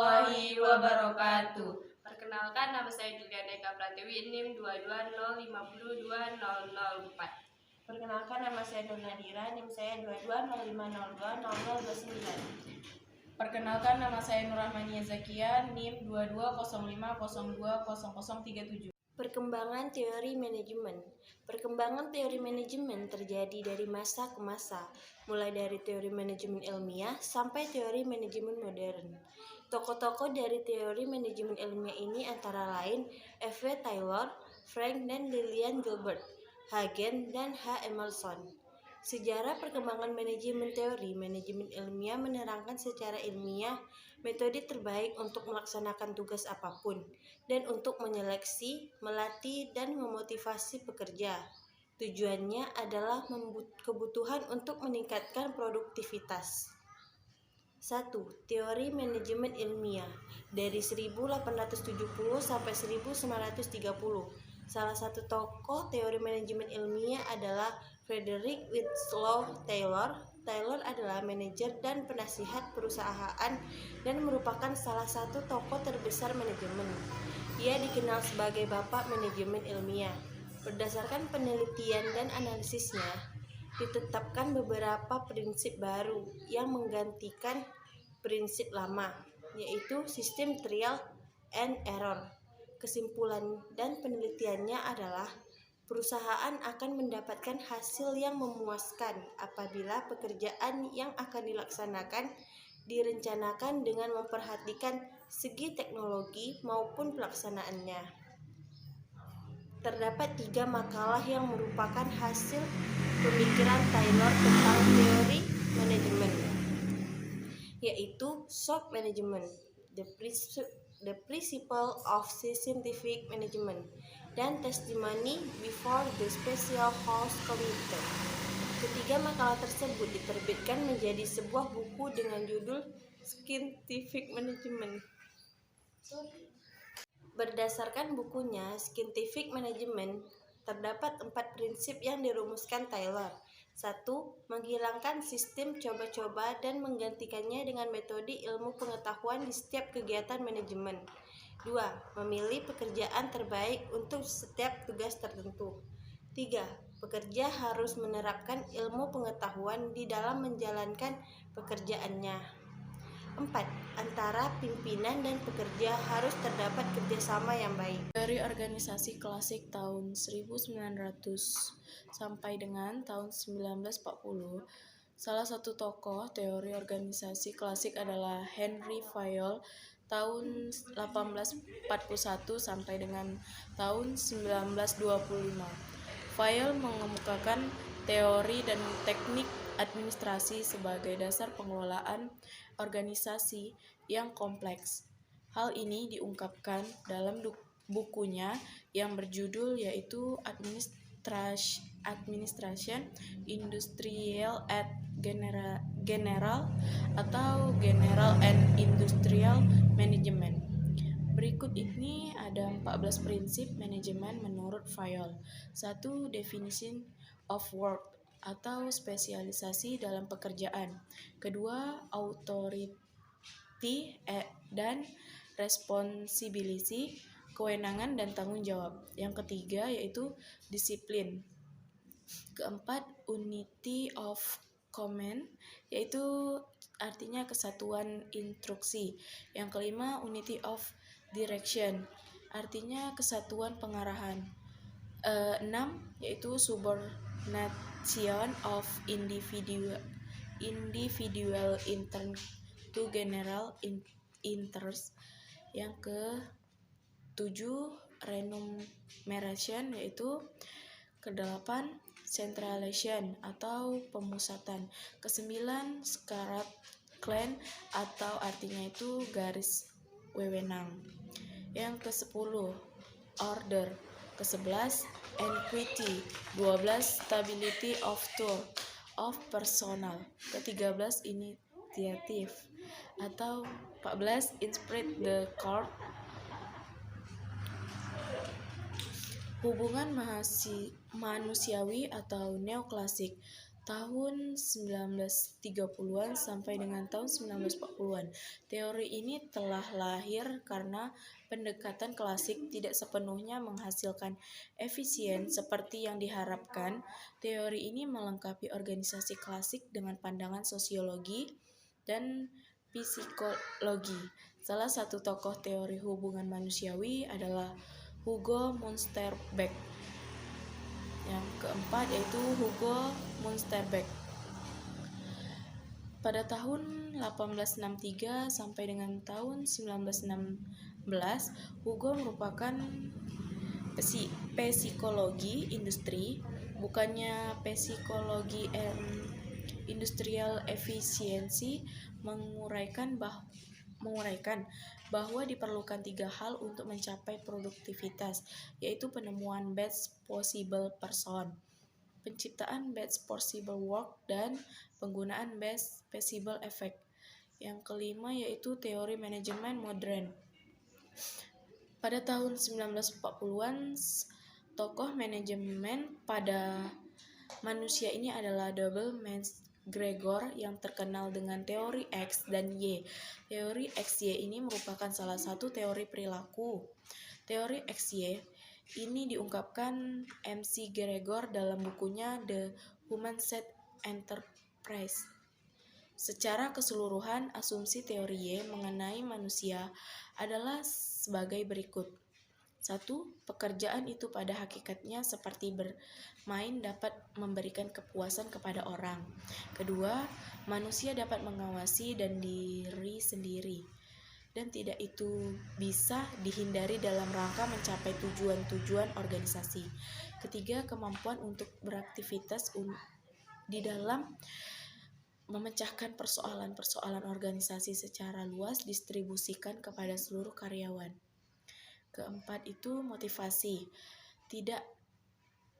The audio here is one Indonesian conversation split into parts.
warahmatullahi wabarakatuh. Perkenalkan, nama saya Juliana Eka Pratiwi, NIM 220520004. Perkenalkan, nama saya Nur Nadira, NIM saya 2205020029. Perkenalkan, nama saya Nur Rahmania Zakia, NIM 2205020037. Perkembangan teori manajemen. Perkembangan teori manajemen terjadi dari masa ke masa, mulai dari teori manajemen ilmiah sampai teori manajemen modern. Tokoh-tokoh dari teori manajemen ilmiah ini antara lain F.W. Taylor, Frank dan Lillian Gilbert, Hagen dan H. Emerson. Sejarah perkembangan manajemen teori manajemen ilmiah menerangkan secara ilmiah metode terbaik untuk melaksanakan tugas apapun dan untuk menyeleksi, melatih, dan memotivasi pekerja. Tujuannya adalah kebutuhan untuk meningkatkan produktivitas. 1. Teori manajemen ilmiah dari 1870 sampai 1930. Salah satu tokoh teori manajemen ilmiah adalah Frederick Winslow Taylor. Taylor adalah manajer dan penasihat perusahaan dan merupakan salah satu tokoh terbesar manajemen. Ia dikenal sebagai Bapak Manajemen Ilmiah. Berdasarkan penelitian dan analisisnya, ditetapkan beberapa prinsip baru yang menggantikan prinsip lama, yaitu sistem trial and error. Kesimpulan dan penelitiannya adalah perusahaan akan mendapatkan hasil yang memuaskan apabila pekerjaan yang akan dilaksanakan direncanakan dengan memperhatikan segi teknologi maupun pelaksanaannya. Terdapat 3 makalah yang merupakan hasil pemikiran Taylor tentang teori manajemen, yaitu SWOT Management, The Principle of Scientific Management, dan Testimony Before the Special House Committee. Ketiga makalah tersebut diterbitkan menjadi sebuah buku dengan judul Scientific Management. Berdasarkan bukunya Scientific Management, terdapat 4 prinsip yang dirumuskan Taylor. 1. Menghilangkan sistem coba-coba dan menggantikannya dengan metode ilmu pengetahuan di setiap kegiatan manajemen. 2. Memilih pekerjaan terbaik untuk setiap tugas tertentu. 3. Pekerja harus menerapkan ilmu pengetahuan di dalam menjalankan pekerjaannya. 4. Antara pimpinan dan pekerja harus terdapat kerjasama yang baik. Dari organisasi klasik tahun 1900 sampai dengan tahun 1940, salah satu tokoh teori organisasi klasik adalah Henry Fayol tahun 1841 sampai dengan tahun 1925. Fayol mengemukakan teori dan teknik administrasi sebagai dasar pengelolaan organisasi yang kompleks. Hal ini diungkapkan dalam bukunya yang berjudul yaitu Administration Industrial at General atau General and Industrial Management. Berikut ini ada 14 prinsip manajemen menurut Fayol. 1. Definition of work atau spesialisasi dalam pekerjaan. Kedua, authority dan responsibility, kewenangan dan tanggung jawab. Yang ketiga yaitu disiplin. Keempat, unity of command, yaitu artinya kesatuan instruksi. Yang kelima, unity of direction, artinya kesatuan pengarahan. 6. Yaitu subordination of individual to general interest. Yang ke-7, remuneration, yaitu ke-8, centralization atau pemusatan. Ke-9, Scotland atau artinya itu garis wewenang. Yang ke-10, order. Ke-11, equity. 12, stability of tool of personnel. Ke-13, initiative atau 14, inspire the corps. Hubungan manusiawi atau neoklasik. tahun 1930-an sampai dengan tahun 1940-an. Teori ini telah lahir karena pendekatan klasik tidak sepenuhnya menghasilkan efisien seperti yang diharapkan. Teori ini melengkapi organisasi klasik dengan pandangan sosiologi dan psikologi. Salah satu tokoh teori hubungan manusiawi adalah Hugo Münsterberg. Yang keempat yaitu Hugo Münsterberg. Pada tahun 1863 sampai dengan tahun 1916, Hugo merupakan psikologi industri, bukannya psikologi industrial efisiensi, menguraikan bahwa diperlukan 3 hal untuk mencapai produktivitas, yaitu penemuan best possible person, penciptaan best possible work, dan penggunaan best possible effect. Yang kelima yaitu teori manajemen modern. Pada tahun 1940-an, tokoh manajemen pada manusia ini adalah Double McGregor yang terkenal dengan teori X dan Y. Teori XY ini merupakan salah satu teori perilaku. Teori XY ini diungkapkan McGregor dalam bukunya The Human Set Enterprise. Secara keseluruhan, asumsi teori Y mengenai manusia adalah sebagai berikut. 1. Pekerjaan itu pada hakikatnya seperti bermain dapat memberikan kepuasan kepada orang. 2. Manusia dapat mengawasi dan diri sendiri, dan tidak itu bisa dihindari dalam rangka mencapai tujuan-tujuan organisasi. 3. Kemampuan untuk beraktivitas di dalam memecahkan persoalan-persoalan organisasi secara luas distribusikan kepada seluruh karyawan. 4. Itu motivasi. Tidak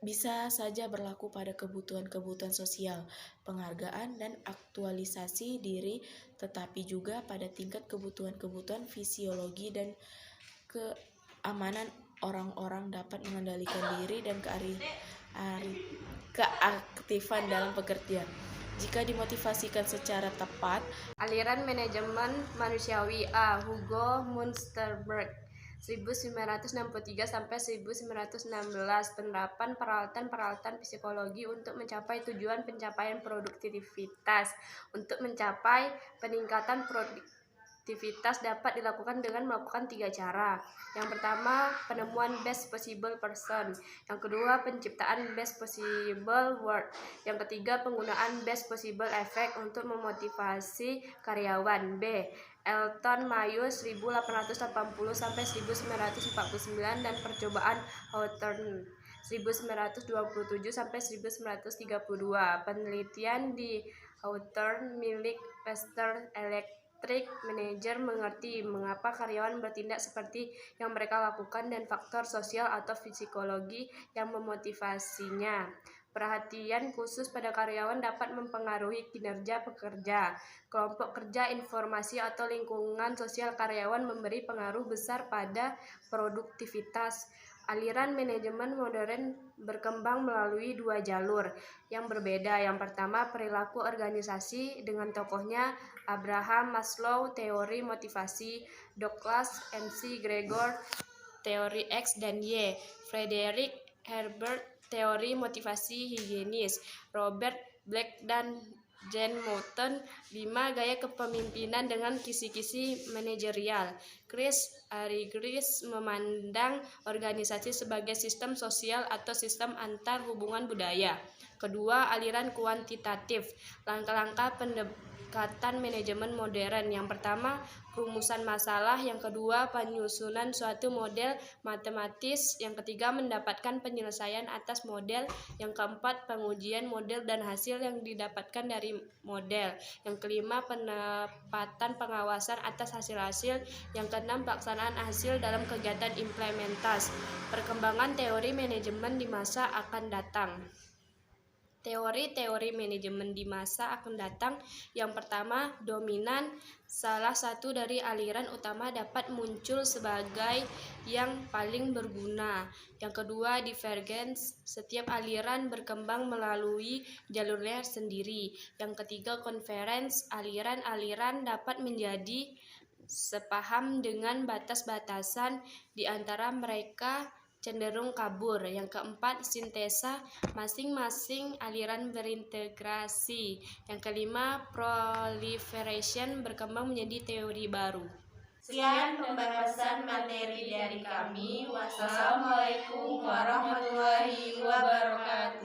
bisa saja berlaku pada kebutuhan-kebutuhan sosial, penghargaan, dan aktualisasi diri, tetapi juga pada tingkat kebutuhan-kebutuhan fisiologi dan keamanan orang-orang dapat mengendalikan diri dan keaktifan dalam bekerja. Jika dimotivasikan secara tepat. Aliran manajemen manusiawi A. Hugo Münsterberg 1963 sampai 1916. Penerapan peralatan-peralatan psikologi untuk mencapai tujuan pencapaian produktivitas. Untuk mencapai peningkatan produktivitas dapat dilakukan dengan melakukan 3 cara. Yang pertama, penemuan best possible person. Yang kedua, penciptaan best possible work. Yang ketiga, penggunaan best possible effect untuk memotivasi karyawan. B. Elton Mayo 1880 sampai 1949 dan percobaan Hawthorne 1927 sampai 1932. Penelitian di Hawthorne milik Western Electric Manager mengerti mengapa karyawan bertindak seperti yang mereka lakukan dan faktor sosial atau psikologi yang memotivasinya. Perhatian khusus pada karyawan dapat mempengaruhi kinerja pekerja. Kelompok kerja, informasi, atau lingkungan sosial karyawan memberi pengaruh besar pada produktivitas. Aliran manajemen modern berkembang melalui 2 jalur yang berbeda. Yang pertama, perilaku organisasi dengan tokohnya Abraham Maslow, teori motivasi, Douglas McGregor, teori X dan Y, Frederick Herbert, teori motivasi higienis, Robert Black dan Jen Moulton, 5 gaya kepemimpinan dengan kisi-kisi manajerial. Chris Argyris memandang organisasi sebagai sistem sosial atau sistem antar hubungan budaya. Kedua, aliran kuantitatif, langkah-langkah pendekatan manajemen modern. Yang pertama, rumusan masalah. Yang kedua, penyusunan suatu model matematis. Yang ketiga, mendapatkan penyelesaian atas model. Yang keempat, pengujian model dan hasil yang didapatkan dari model. Yang kelima, penempatan pengawasan atas hasil-hasil. Yang keenam, pelaksanaan hasil dalam kegiatan implementasi. Perkembangan teori manajemen di masa akan datang. Teori-teori manajemen di masa akan datang. Yang pertama, dominan. Salah satu dari aliran utama dapat muncul sebagai yang paling berguna. Yang kedua, divergens. Setiap aliran berkembang melalui jalurnya sendiri. Yang ketiga, convergence. Aliran-aliran dapat menjadi sepaham dengan batas-batasan di antara mereka cenderung kabur. Yang keempat, sintesa. Masing-masing aliran berintegrasi. Yang kelima, proliferation, berkembang menjadi teori baru. Sekian pembahasan materi dari kami. Wassalamualaikum warahmatullahi wabarakatuh.